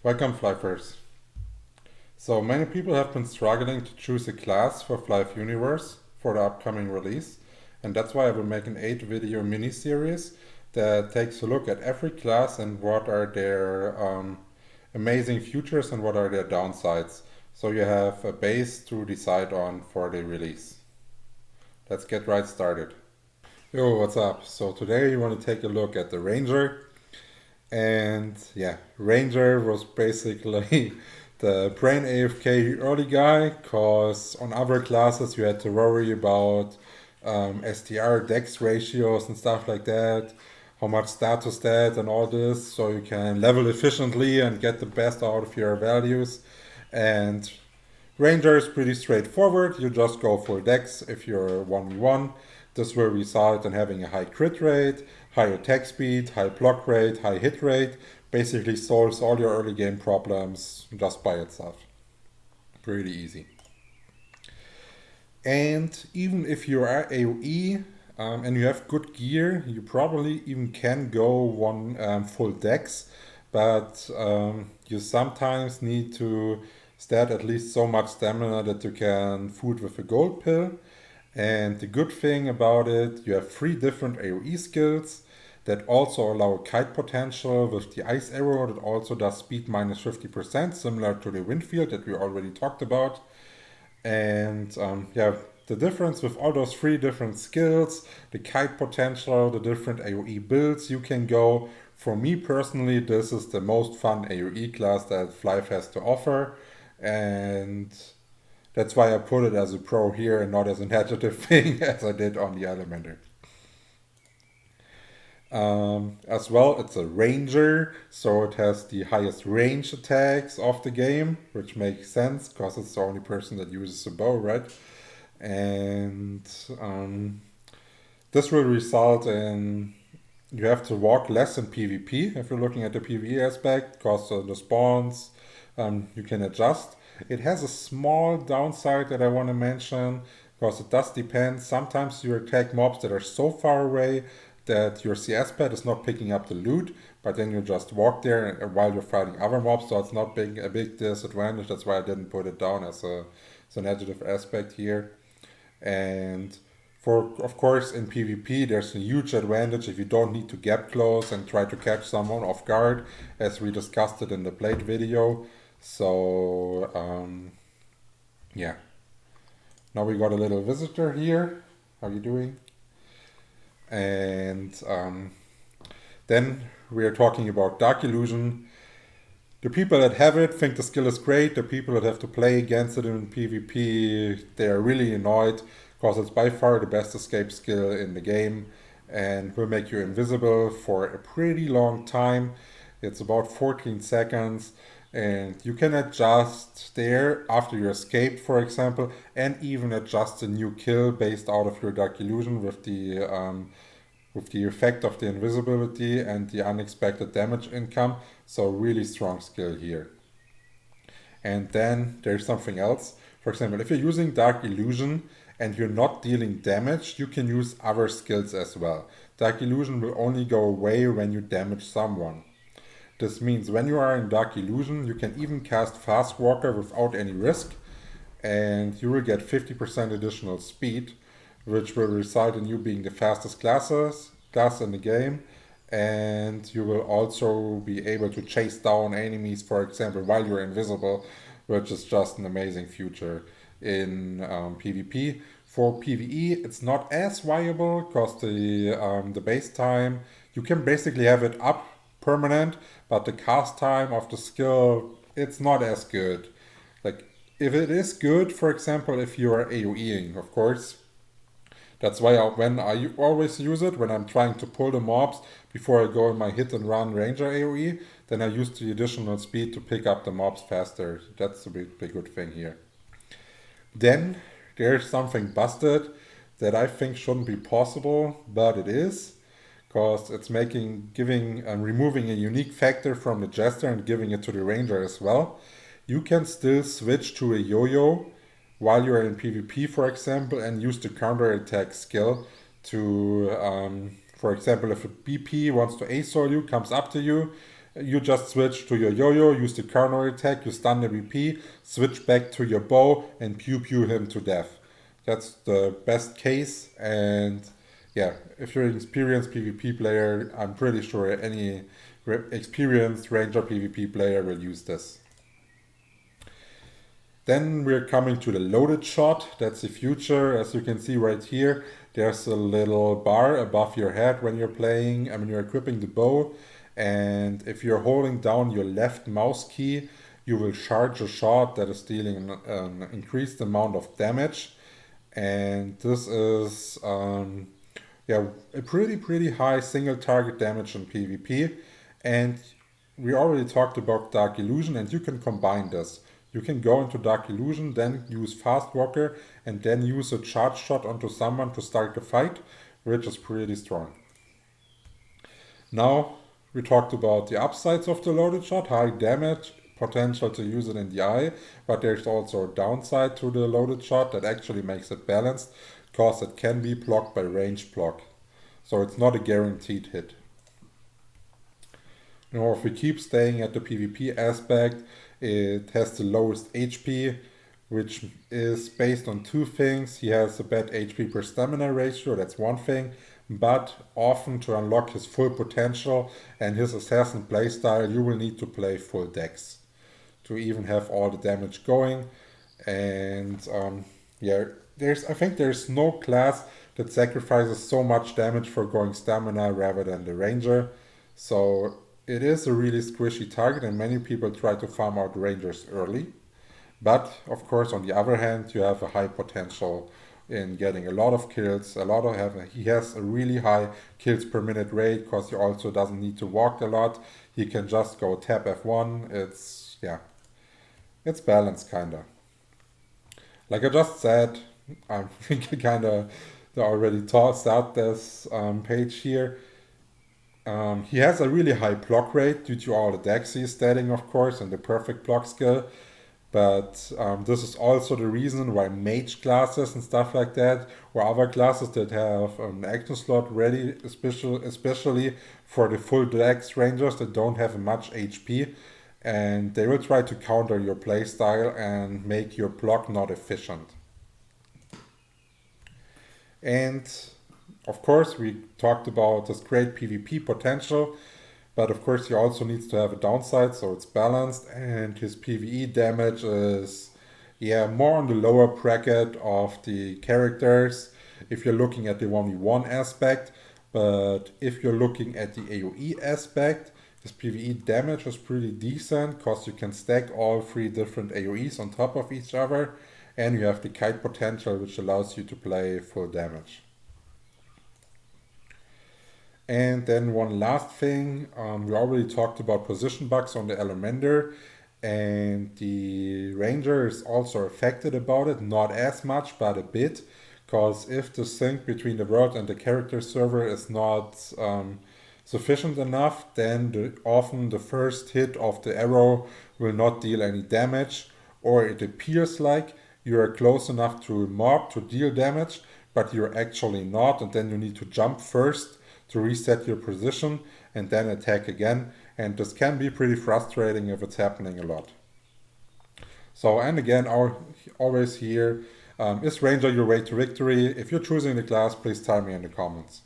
Welcome, Flyffers. So many people have been struggling to choose a class for Flyff Universe for the upcoming release, and that's why I will make an 8-video mini-series that takes a look at every class and what are their amazing features and what are their downsides. So you have a base to decide on for the release. Let's get right started. Yo, what's up? So today you want to take a look at the Ranger. And yeah, Ranger was basically the brain AFK early guy, cause on other classes you had to worry about STR dex ratios and stuff like that, how much status that and all this, so you can level efficiently and get the best out of your values. And Ranger is pretty straightforward. You just go for dex if you're 1v1. This will result in having a high crit rate, high attack speed, high block rate, high hit rate. Basically solves all your early game problems just by itself. Pretty easy. And even if you are AoE and you have good gear, you probably even can go one full dex, but you sometimes need to stat at least so much stamina that you can food with a gold pill. And the good thing about it, you have 3 different AoE skills that also allow kite potential with the ice arrow that also does speed minus 50%, similar to the wind field that we already talked about. And yeah, the difference with all those 3 different skills, the kite potential, the different AoE builds you can go. For me personally, this is the most fun AoE class that Flyff has to offer. And that's why I put it as a pro here and not as an adjective thing as I did on the Elementor. As well, it's a ranger, so it has the highest range attacks of the game, which makes sense because it's the only person that uses a bow, right? And this will result in you have to walk less in PvP if you're looking at the PvE aspect, because the spawns you can adjust. It has a small downside that I want to mention, because it does depend. Sometimes you attack mobs that are so far away that your CS pad is not picking up the loot, but then you just walk there while you're fighting other mobs, so it's not a big disadvantage. That's why I didn't put it down as an additive aspect here. And of course, in PvP, there's a huge advantage if you don't need to gap close and try to catch someone off guard, as we discussed it in the Blade video. So yeah, now we got a little visitor here. How you doing? And then we are talking about Dark Illusion. The people that have it think the skill is great. The people that have to play against it in PvP, they are really annoyed, because it's by far the best escape skill in the game and will make you invisible for a pretty long time. It's about 14 seconds. And you can adjust there after you escaped, for example, and even adjust a new kill based out of your Dark Illusion with the effect of the invisibility and the unexpected damage income. So really strong skill here. And then there's something else. For example, if you're using Dark Illusion and you're not dealing damage, you can use other skills as well. Dark Illusion will only go away when you damage someone. This means when you are in Dark Illusion, you can even cast Fast Walker without any risk, and you will get 50% additional speed, which will result in you being the fastest class in the game, and you will also be able to chase down enemies, for example, while you're invisible, which is just an amazing feature in PvP. For PvE, it's not as viable, because the base time, you can basically have it up permanent, but the cast time of the skill, it's not as good. Like, if it is good, for example, if you are AoEing, of course, that's why when I always use it, when I'm trying to pull the mobs before I go in my hit and run ranger AoE, then I use the additional speed to pick up the mobs faster. That's a big good thing here. Then there's something busted that I think shouldn't be possible, but it is, because it's removing a unique factor from the Jester and giving it to the Ranger as well. You can still switch to a yo-yo while you're in PvP, for example, and use the counter-attack skill to, for example, if a BP wants to A-soul you, comes up to you, you just switch to your yo-yo, use the counter attack, you stun the VP, switch back to your bow, and pew him to death. That's the best case, and yeah, if you're an experienced PvP player, I'm pretty sure any experienced Ranger PvP player will use this. Then we're coming to the loaded shot. That's the future. As you can see right here, there's a little bar above your head when you're playing, when you're equipping the bow. And if you're holding down your left mouse key, you will charge a shot that is dealing an increased amount of damage. And this is yeah, a pretty high single target damage in PvP. And we already talked about Dark Illusion, and you can combine this. You can go into Dark Illusion, then use Fast Walker, and then use a charge shot onto someone to start the fight, which is pretty strong. Now, we talked about the upsides of the loaded shot, high damage, potential to use it in the eye, but there's also a downside to the loaded shot that actually makes it balanced, because it can be blocked by ranged block. So it's not a guaranteed hit. Now, if we keep staying at the PvP aspect, it has the lowest HP, which is based on two things. He has a bad HP per stamina ratio, that's one thing, but often to unlock his full potential and his assassin playstyle, you will need to play full decks to even have all the damage going. And yeah, I think there's no class that sacrifices so much damage for going stamina rather than the ranger. So it is a really squishy target, and many people try to farm out rangers early. But of course, on the other hand, you have a high potential in getting a lot of kills. He has a really high kills per minute rate because he also doesn't need to walk a lot. He can just go tap F1. It's balanced kinda. Like I just said, I think I kinda already tossed out this page here. He has a really high block rate due to all the decks he's statting, of course, and the perfect block skill. But this is also the reason why mage classes and stuff like that, or other classes that have an action slot ready, especially for the full decks rangers that don't have much HP, and they will try to counter your playstyle and make your block not efficient. And of course, we talked about this great PvP potential, but of course he also needs to have a downside, so it's balanced, and his PvE damage is more on the lower bracket of the characters if you're looking at the 1v1 aspect. But if you're looking at the AoE aspect, his PvE damage is pretty decent because you can stack all three different AoEs on top of each other, and you have the kite potential, which allows you to play full damage. And then one last thing, we already talked about position bugs on the Elementer, and the Ranger is also affected about it, not as much, but a bit, because if the sync between the world and the character server is not sufficient enough, then often the first hit of the arrow will not deal any damage, or it appears like you are close enough to a mob to deal damage, but you're actually not, and then you need to jump first to reset your position and then attack again. And this can be pretty frustrating if it's happening a lot. So, and again, always here, is Ranger your way to victory? If you're choosing the class, please tell me in the comments.